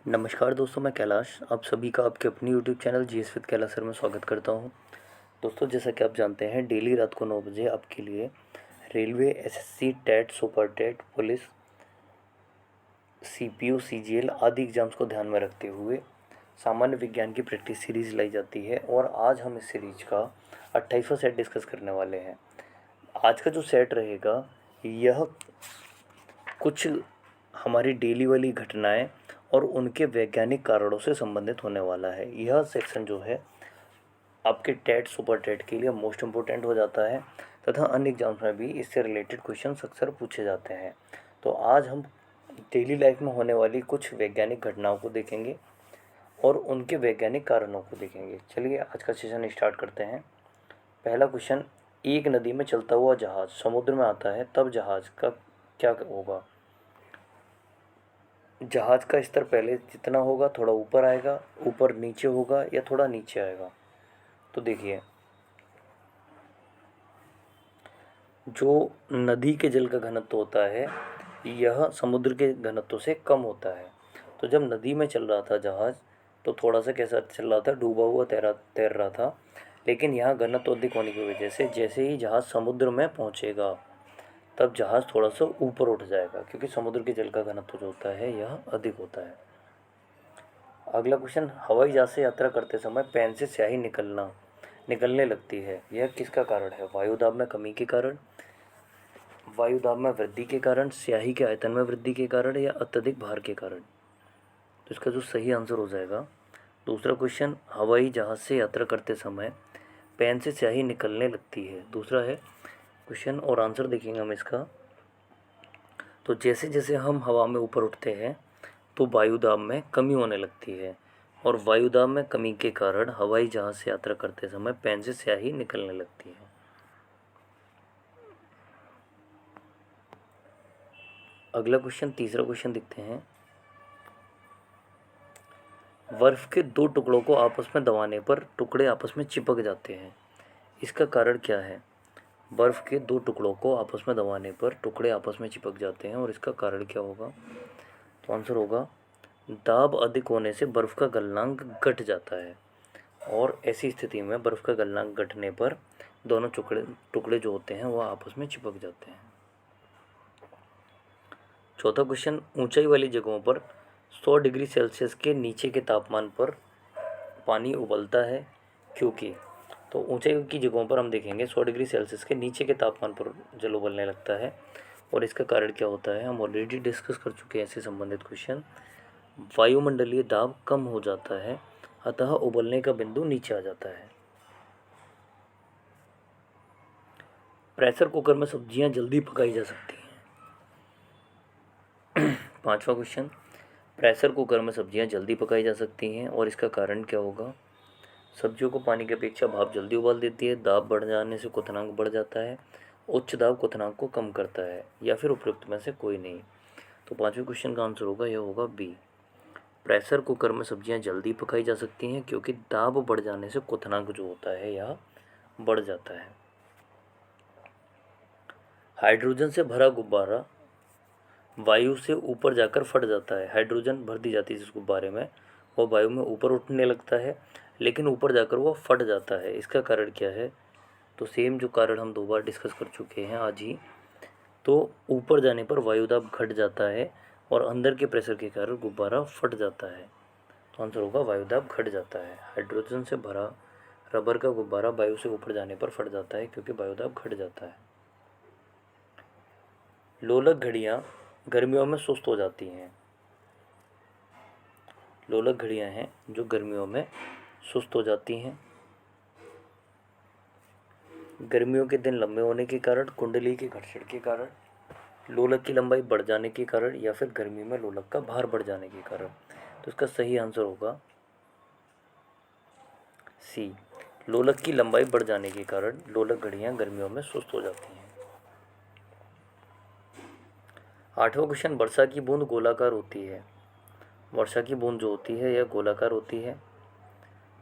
नमस्कार दोस्तों, मैं कैलाश आप सभी का आपके अपनी YouTube channel GS with Kailash sir में स्वागत करता हूं। दोस्तों, जैसा कि आप जानते हैं, डेली रात को 9 बजे आपके लिए railway, SSC, TET, super TET, police, CPO, CGL आदि एग्जाम्स को ध्यान में रखते हुए सामान्य विज्ञान की प्रैक्टिस सीरीज़ लाई जाती है। और आज हम इस सीरीज का 28वां सेट डिस्कस करने वाले हैं। आज का जो सेट रहेगा, यह कुछ हमारी डेली वाली घटनाएं और उनके वैज्ञानिक कारणों से संबंधित होने वाला है। यह सेक्शन जो है आपके टेट, सुपर टेट के लिए मोस्ट इम्पोर्टेंट हो जाता है तथा अन्य एग्जाम्स में भी इससे रिलेटेड क्वेश्चन अक्सर पूछे जाते हैं। तो आज हम डेली लाइफ में होने वाली कुछ वैज्ञानिक घटनाओं को देखेंगे और उनके वैज्ञानिक कारणों को देखेंगे। चलिए आज का सेशन स्टार्ट करते हैं। पहला क्वेश्चन, एक नदी में चलता हुआ जहाज समुद्र में आता है, तब जहाज का क्या होगा? जहाज का स्तर पहले जितना होगा थोड़ा ऊपर आएगा, ऊपर नीचे होगा या थोड़ा नीचे आएगा? तो देखिए, जो नदी के जल का घनत्व होता है यह समुद्र के घनत्व से कम होता है। तो जब नदी में चल रहा था जहाज, तो थोड़ा सा कैसा चल रहा था, डूबा हुआ तैर रहा था। लेकिन यहाँ घनत्व अधिक होने की वजह से जैसे ही जहाज समुद्र में पहुँचेगा तब जहाज थोड़ा सा ऊपर उठ जाएगा, क्योंकि समुद्र के जल का घनत्व जो होता है यह अधिक होता है। अगला क्वेश्चन, हवाई जहाज से यात्रा करते समय पेन से स्याही निकलने लगती है, यह किसका कारण है? वायुदाब में कमी के कारण, वायुदाब में वृद्धि के कारण, स्याही के आयतन में वृद्धि के कारण या अत्यधिक भार के कारण? तो इसका जो सही आंसर हो जाएगा दूसरा क्वेश्चन, हवाई जहाज से यात्रा करते समय पेन से स्याही निकलने लगती है, दूसरा है क्वेश्चन। और आंसर देखेंगे हम इसका, तो जैसे जैसे हम हवा में ऊपर उठते हैं तो वायुदाब में कमी होने लगती है, और वायुदाब में कमी के कारण हवाई जहाज से यात्रा करते समय पेन से स्याही निकलने लगती है। अगला क्वेश्चन, तीसरा क्वेश्चन देखते हैं। बर्फ के दो टुकड़ों को आपस में दबाने पर टुकड़े आपस में चिपक जाते हैं, इसका कारण क्या है? बर्फ के दो टुकड़ों को आपस में दबाने पर टुकड़े आपस में चिपक जाते हैं और इसका कारण क्या होगा? तो आंसर होगा, दाब अधिक होने से बर्फ़ का गलनांक घट जाता है, और ऐसी स्थिति में बर्फ़ का गलनांक घटने पर दोनों टुकड़े जो होते हैं वह आपस में चिपक जाते हैं। चौथा क्वेश्चन, ऊंचाई वाली जगहों पर 100 डिग्री सेल्सियस के नीचे के तापमान पर पानी उबलता है, क्योंकि? तो ऊंचाई की जगहों पर हम देखेंगे 100 डिग्री सेल्सियस के नीचे के तापमान पर जल उबलने लगता है, और इसका कारण क्या होता है? हम ऑलरेडी डिस्कस कर चुके हैं इससे संबंधित क्वेश्चन। वायुमंडलीय दाब कम हो जाता है, अतः उबलने का बिंदु नीचे आ जाता है। प्रेशर कुकर में सब्जियां जल्दी पकाई जा सकती हैं। पांचवा क्वेश्चन, प्रेशर कुकर में सब्जियां जल्दी पकाई जा सकती हैं और इसका कारण क्या होगा? सब्जियों को पानी की अपेक्षा भाप जल्दी उबाल देती है, दाब बढ़ जाने से क्वथनांक बढ़ जाता है, उच्च दाब क्वथनांक को कम करता है, या फिर उपयुक्त में से कोई नहीं? तो पांचवें क्वेश्चन का आंसर होगा, यह होगा बी। प्रेशर कुकर में सब्जियां जल्दी पकाई जा सकती हैं क्योंकि दाब बढ़ जाने से क्वथनांक जो होता है यह बढ़ जाता है। हाइड्रोजन से भरा गुब्बारा वायु से ऊपर जाकर फट जाता है। हाइड्रोजन भर दी जाती है जिस गुब्बारे में, वो वायु में ऊपर उठने लगता है, लेकिन ऊपर जाकर वो फट जाता है। इसका कारण क्या है? तो सेम जो कारण हम 2 बार डिस्कस कर चुके हैं आज ही। तो ऊपर जाने पर वायुदाब घट जाता है और अंदर के प्रेशर के कारण गुब्बारा फट जाता है। तो आंसर होगा वायुदाब घट जाता है। हाइड्रोजन से भरा रबर का गुब्बारा वायु से ऊपर जाने पर फट जाता है क्योंकि वायुदाब घट जाता है। लोलक घड़ियाँ गर्मियों में सुस्त हो जाती हैं। लोलक घड़ियाँ हैं जो गर्मियों में सुस्त हो जाती हैं। गर्मियों के दिन लंबे होने के कारण, कुंडली के घर्षण के कारण, लोलक की लंबाई बढ़ जाने के कारण, या फिर गर्मी में लोलक का भार बढ़ जाने के कारण? तो इसका सही आंसर होगा सी, लोलक की लंबाई बढ़ जाने के कारण लोलक घड़ियाँ गर्मियों में सुस्त हो जाती हैं। आठवां क्वेश्चन, वर्षा की बूंद गोलाकार होती है। वर्षा की बूंद जो होती है यह गोलाकार होती है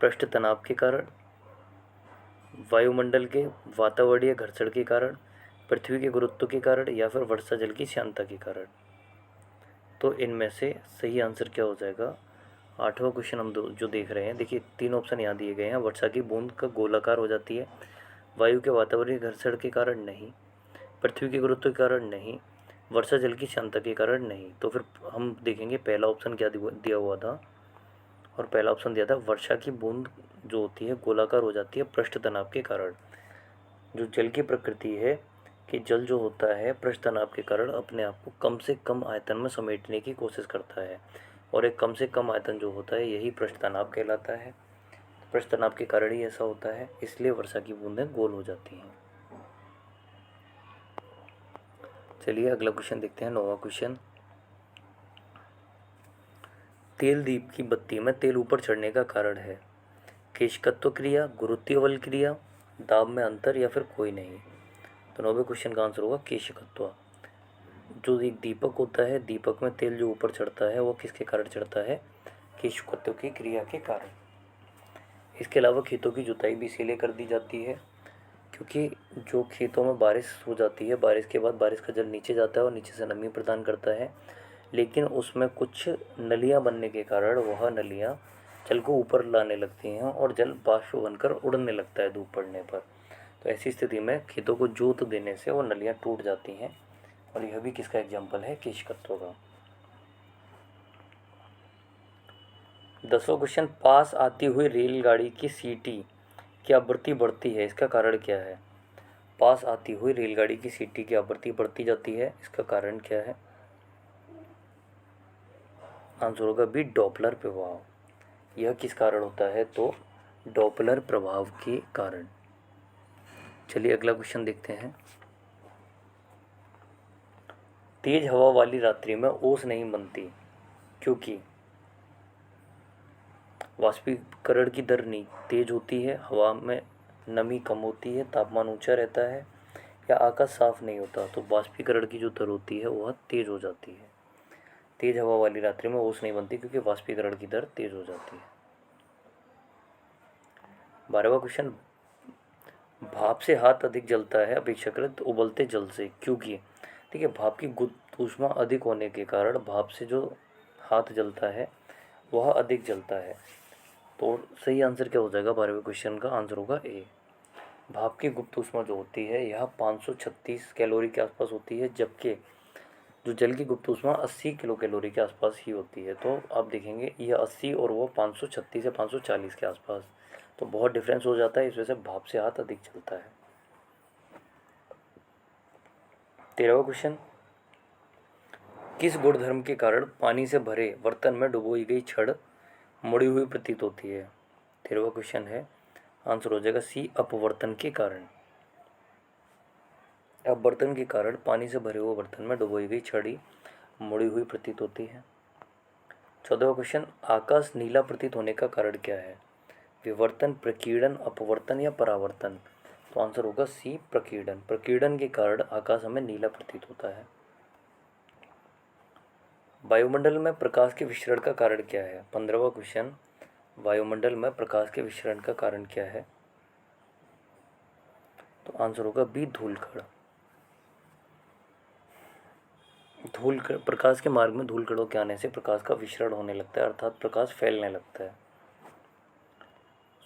पृष्ठ तनाव के कारण, वायुमंडल के वातावरणीय घर्षण के कारण, पृथ्वी के गुरुत्व के कारण, या फिर वर्षा जल की श्यानता के कारण? तो इनमें से सही आंसर क्या हो जाएगा? 8वां क्वेश्चन हम जो देख रहे हैं, देखिए 3 ऑप्शन यहाँ दिए गए हैं। वर्षा की बूंद का गोलाकार हो जाती है, वायु के वातावरणीय घर्षण के कारण नहीं, पृथ्वी के गुरुत्व के कारण नहीं, वर्षा जल की क्षमता के कारण नहीं। तो फिर हम देखेंगे पहला ऑप्शन क्या दिया हुआ था, और पहला ऑप्शन दिया था वर्षा की बूंद जो होती है गोलाकार हो जाती है पृष्ठ तनाव के कारण। जो जल की प्रकृति है कि जल जो होता है पृष्ठ तनाव के कारण अपने आप को कम से कम आयतन में समेटने की कोशिश करता है, और एक कम से कम आयतन जो होता है यही पृष्ठ तनाव कहलाता है। पृष्ठ तनाव के कारण ही ऐसा होता है, इसलिए वर्षा की बूंदें गोल हो जाती हैं। चलिए अगला क्वेश्चन देखते हैं, 9वां क्वेश्चन। तेल दीप की बत्ती में तेल ऊपर चढ़ने का कारण है केशकत्व क्रिया, गुरुत्वीय बल क्रिया, दाब में अंतर, या फिर कोई नहीं। तो 9वें क्वेश्चन का आंसर होगा केशकत्व। जो एक दीपक होता है, दीपक में तेल जो ऊपर चढ़ता है वो किसके कारण चढ़ता है, केशकत्व की क्रिया के कारण। इसके अलावा खेतों की जुताई भी इसीलिए कर दी जाती है क्योंकि जो खेतों में बारिश हो जाती है, बारिश के बाद बारिश का जल नीचे जाता है और नीचे से नमी प्रदान करता है, लेकिन उसमें कुछ नलियाँ बनने के कारण वह नलियाँ जल को ऊपर लाने लगती हैं और जल बाष्प बनकर उड़ने लगता है धूप पड़ने पर। तो ऐसी स्थिति में खेतों को जोत देने से वो नलियाँ टूट जाती हैं, और यह भी किसका एग्जाम्पल है, केशकत्व का। 10वां क्वेश्चन, पास आती हुई रेलगाड़ी की सीटी की आवृत्ति बढ़ती है, इसका कारण क्या है। पास आती हुई रेलगाड़ी की सीटी की आवृत्ति बढ़ती जाती है, इसका कारण क्या है। आंसर होगा बी, डॉपलर प्रभाव। यह किस कारण होता है, तो डॉपलर प्रभाव के कारण। चलिए अगला क्वेश्चन देखते हैं। तेज हवा वाली रात्रि में ओस नहीं बनती क्योंकि वाष्पीकरण की दर नहीं तेज होती है, हवा में नमी कम होती है, तापमान ऊंचा रहता है, या आकाश साफ नहीं होता, तो वाष्पीकरण की जो दर होती है वह तेज हो जाती है। तेज हवा वाली रात्रि में ओस नहीं बनती क्योंकि वाष्पीकरण की दर तेज हो जाती है। 12वां क्वेश्चन, भाप से हाथ अधिक जलता है अपेक्षाकृत उबलते जल से क्योंकि। देखिए भाप की गुप्त ऊष्मा अधिक होने के कारण भाप से जो हाथ जलता है वह अधिक जलता है। तो सही आंसर क्या हो जाएगा 12वें क्वेश्चन का, आंसर होगा ए। भाप की गुप्त ऊष्मा जो होती है यह 536 कैलोरी के आसपास होती है, जबकि जो जल की गुप्त ऊष्मा 80 किलो कैलोरी के आसपास ही होती है। तो आप देखेंगे यह 80 और वो 536 से 540 के आसपास, तो बहुत डिफरेंस हो जाता है, इस वजह से भाप से हाथ अधिक चलता है। 13वां क्वेश्चन, किस गुणधर्म के कारण पानी से भरे बर्तन में डुबोई गई छड़ मुड़ी हुई प्रतीत होती है। 13वां क्वेश्चन है, आंसर हो जाएगा सी, अपवर्तन के कारण। अपवर्तन के कारण पानी से भरे हुए बर्तन में डुबोई गई छड़ी मुड़ी हुई प्रतीत होती है। 14वां क्वेश्चन, आकाश नीला प्रतीत होने का कारण क्या है, विवर्तन, प्रकीर्णन, अपवर्तन, या परावर्तन। तो आंसर होगा सी, प्रकीर्णन। प्रकीर्णन के कारण आकाश हमें नीला प्रतीत होता है। वायुमंडल में प्रकाश के विसरण का कारण क्या है। 15वां क्वेश्चन, वायुमंडल में प्रकाश के विसरण का कारण क्या है, तो आंसर होगा बी, धूलकण। प्रकाश के मार्ग में धूलकणों के आने से प्रकाश का विसरण होने लगता है, अर्थात प्रकाश फैलने लगता है।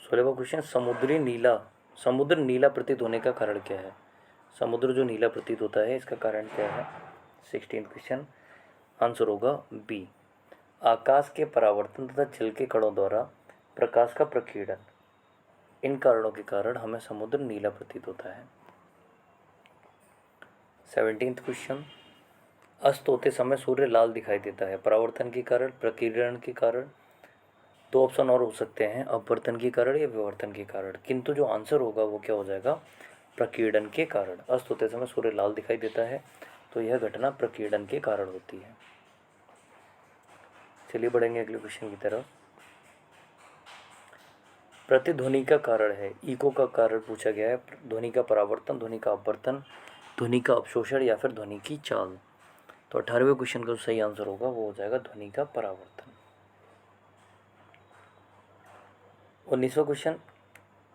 16वां क्वेश्चन, समुद्र नीला प्रतीत होने का कारण क्या है। समुद्र जो नीला प्रतीत होता है इसका कारण क्या है। 16वां क्वेश्चन, आंसर होगा बी, आकाश के परावर्तन तथा जल के कणों द्वारा प्रकाश का प्रकीर्णन, इन कारणों के कारण हमें समुद्र नीला प्रतीत होता है। 17वां क्वेश्चन, अस्त होते समय सूर्य लाल दिखाई देता है, परावर्तन के कारण, प्रकीर्णन के कारण। 2 ऑप्शन और हो सकते हैं, अपवर्तन के कारण या विवर्तन के कारण, किंतु जो आंसर होगा वो क्या हो जाएगा, प्रकीर्णन के कारण। अस्त होते समय सूर्य लाल दिखाई देता है तो यह घटना प्रकीर्णन के कारण होती है। चलिए बढ़ेंगे अगले क्वेश्चन की तरफ। प्रतिध्वनि का कारण है, इको का कारण पूछा गया है, ध्वनि का परावर्तन, ध्वनि का अपवर्तन, ध्वनि का अवशोषण, या फिर ध्वनि की चाल। तो 18वें क्वेश्चन का जो सही आंसर होगा वो हो जाएगा ध्वनि का परावर्तन। 19वां क्वेश्चन,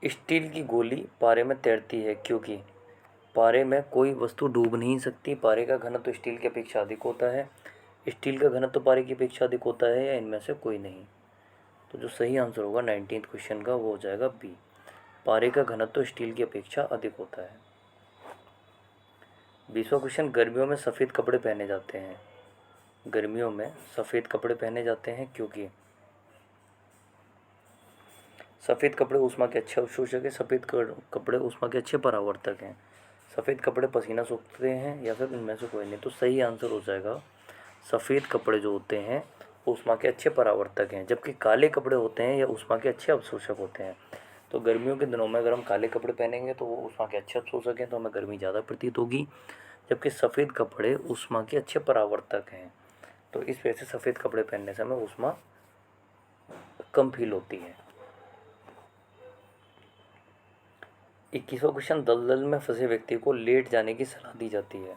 स्टील की गोली पारे में तैरती है क्योंकि। पारे में कोई वस्तु डूब नहीं सकती, पारे का घनत्व तो स्टील की अपेक्षा अधिक होता है, स्टील का घनत्व तो पारे की अपेक्षा अधिक होता है, या इनमें से कोई नहीं। तो जो सही आंसर होगा 19th क्वेश्चन का वो हो जाएगा बी। पारे का घनत्व स्टील की अपेक्षा अधिक होता है। 20वां क्वेश्चन, गर्मियों में सफ़ेद कपड़े पहने जाते हैं। गर्मियों में सफ़ेद कपड़े पहने जाते हैं क्योंकि सफ़ेद कपड़े ऊष्मा के अच्छे अवशोषक हैं, सफ़ेद कपड़े ऊष्मा के अच्छे परावर्तक हैं, सफ़ेद कपड़े पसीना सोखते हैं, या फिर उनमें से कोई नहीं। तो सही आंसर हो जाएगा सफ़ेद कपड़े जो होते हैं ऊष्मा के अच्छे परावर्तक हैं, जबकि काले कपड़े होते हैं या ऊष्मा के अच्छे अवशोषक होते हैं। तो गर्मियों के दिनों में अगर हम काले कपड़े पहनेंगे तो वो ऊष्मा के अच्छे अवशोषक हैं, तो हमें गर्मी ज़्यादा प्रतीत होगी, जबकि सफ़ेद कपड़े ऊष्मा के अच्छे परावर्तक हैं। तो इस वजह से सफ़ेद कपड़े पहनने से हमें ऊष्मा कम फील होती है। 21वां क्वेश्चन, दलदल में फंसे व्यक्ति को लेट जाने की सलाह दी जाती है।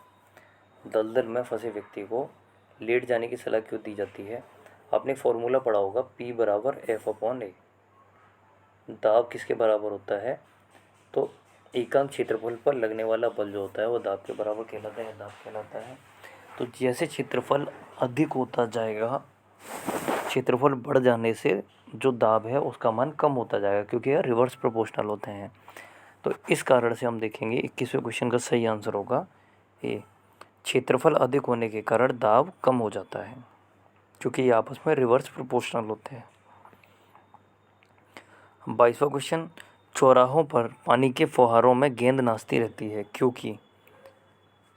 दलदल में फंसे व्यक्ति को लेट जाने की सलाह क्यों दी जाती है? आपने फॉर्मूला पढ़ा होगा P बराबर F/A। दाब किसके बराबर होता है? तो एकांक क्षेत्रफल पर लगने वाला बल जो होता है वो दाब के बराबर कहलाता है, दाब कहलाता है। तो जैसे क्षेत्रफल अधिक होता जाएगा, क्षेत्रफल बढ़ जाने से जो दाब है उसका मान कम होता जाएगा, क्योंकि यह रिवर्स प्रोपोर्शनल होते हैं। तो इस कारण से हम देखेंगे 21वें क्वेश्चन का सही आंसर होगा ए। क्षेत्रफल अधिक होने के कारण दाब कम हो जाता है, क्योंकि ये आपस में रिवर्स प्रोपोर्शनल होते हैं। 22वां क्वेश्चन, चौराहों पर पानी के फुहारों में गेंद नाचती रहती है क्योंकि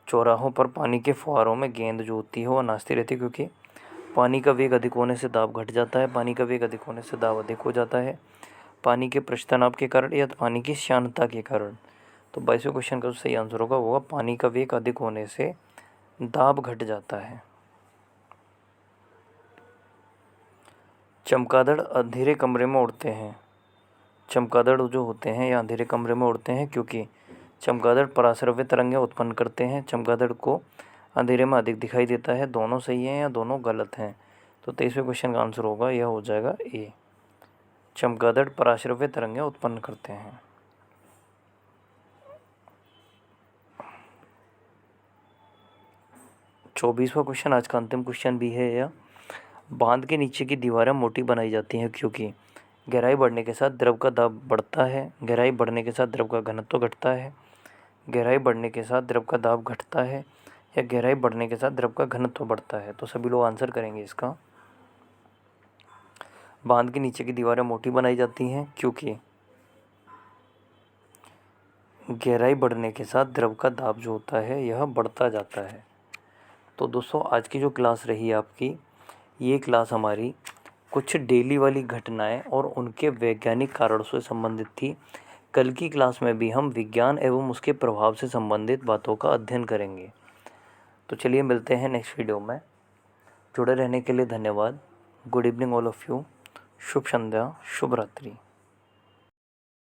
चौराहों पर पानी के फुहारों में गेंद जो होती है वो नाचती रहती है क्योंकि पानी का वेग अधिक होने से दाब घट जाता है, पानी का वेग अधिक होने से दाब अधिक हो जाता है, पानी के पृष्ठतनाव के कारण या पानी की श्यानता के कारण। तो 22वें क्वेश्चन का जो सही आंसर होगा पानी का वेग अधिक होने से दाब घट जाता है। चमगादड़ अंधेरे कमरे में उड़ते हैं। चमगादड़ जो होते हैं या अंधेरे कमरे में उड़ते हैं क्योंकि चमगादड़ पराश्रव्य तरंगें उत्पन्न करते हैं। चमगादड़ को अंधेरे में अधिक दिखाई देता है। दोनों सही हैं या दोनों गलत हैं? तो 23वें क्वेश्चन का आंसर होगा यह हो जाएगा ए। चमगादड़ पराश्रव्य तरंगें उत्पन्न करते हैं। 24वां क्वेश्चन आज का अंतिम क्वेश्चन भी है यह। बांध के नीचे की दीवारें मोटी बनाई जाती हैं क्योंकि गहराई बढ़ने के साथ द्रव का दाब बढ़ता है, गहराई बढ़ने के साथ द्रव का घनत्व घटता है, गहराई बढ़ने के साथ द्रव का दाब घटता है, या गहराई बढ़ने के साथ द्रव का घनत्व बढ़ता है। तो सभी लोग आंसर करेंगे इसका। बांध के नीचे की दीवारें मोटी बनाई जाती हैं क्योंकि गहराई बढ़ने के साथ द्रव का दाब जो होता है यह बढ़ता जाता है। तो दोस्तों आज की जो क्लास रही आपकी, ये क्लास हमारी कुछ डेली वाली घटनाएं और उनके वैज्ञानिक कारणों से संबंधित थी। कल की क्लास में भी हम विज्ञान एवं उसके प्रभाव से संबंधित बातों का अध्ययन करेंगे। तो चलिए मिलते हैं नेक्स्ट वीडियो में। जुड़े रहने के लिए धन्यवाद। Good evening all of you. शुभ संध्या, शुभ रात्रि।